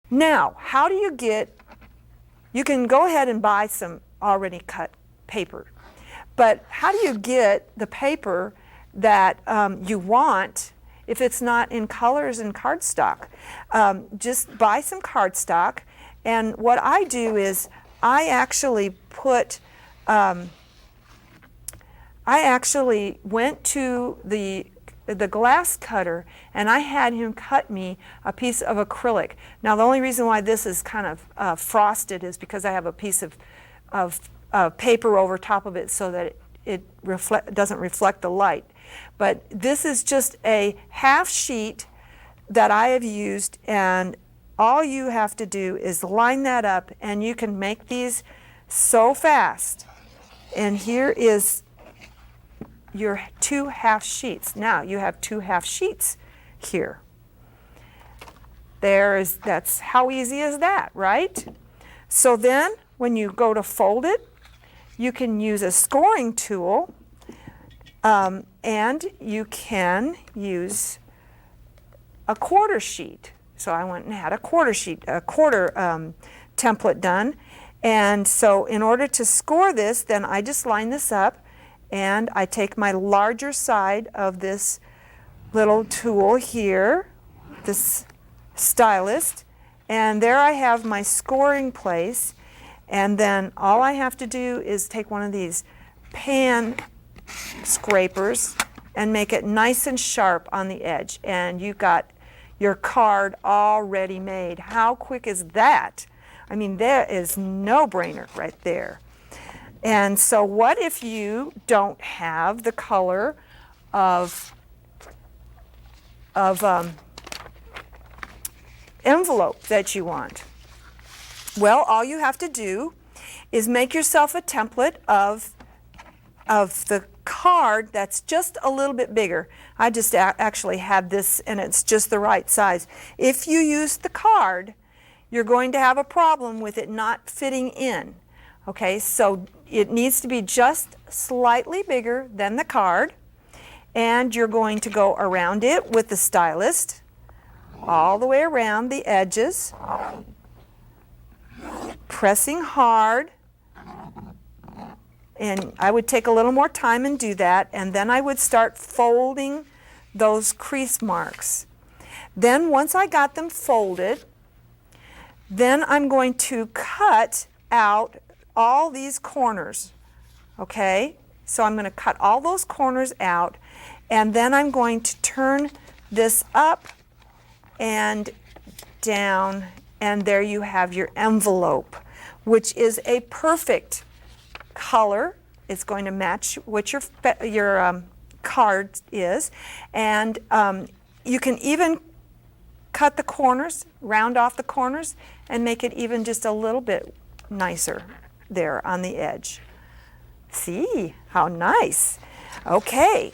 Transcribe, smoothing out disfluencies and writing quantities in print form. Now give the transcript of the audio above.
Now, how do you get, you can go ahead and buy some already cut paper, but how do you get the paper that you want if it's not in colors and cardstock? Just buy some cardstock, and what I do is I actually went to the glass cutter, and I had him cut me a piece of acrylic. Now the only reason why this is kind of frosted is because I have a piece of paper over top of it so that it doesn't reflect the light. But this is just a half sheet that I have used, and all you have to do is line that up, and you can make these so fast. And here is your 2 half sheets. Now you have 2 half sheets here. That's how easy is that, right? So then when you go to fold it, you can use a scoring tool, and you can use a quarter sheet. So I went and had a quarter template done. And so in order to score this, then I just line this up, and I take my larger side of this little tool here, this stylist, and there I have my scoring place. And then all I have to do is take one of these pan scrapers and make it nice and sharp on the edge, and you got your card already made. How quick is that? I mean, there is no brainer right there. And so what if you don't have the color of envelope that you want? Well, all you have to do is make yourself a template of the card that's just a little bit bigger. I just actually had this, and it's just the right size. If you use the card, you're going to have a problem with it not fitting in. Okay, so it needs to be just slightly bigger than the card, and you're going to go around it with the stylist all the way around the edges, pressing hard. And I would take a little more time and do that, and then I would start folding those crease marks. Then once I got them folded, then I'm going to cut out all these corners. Okay, so I'm going to cut all those corners out, and then I'm going to turn this up and down, and there you have your envelope, which is a perfect color. It's going to match what your card is, and you can even cut the corners, round off the corners, and make it even just a little bit nicer there on the edge. See how nice. Okay,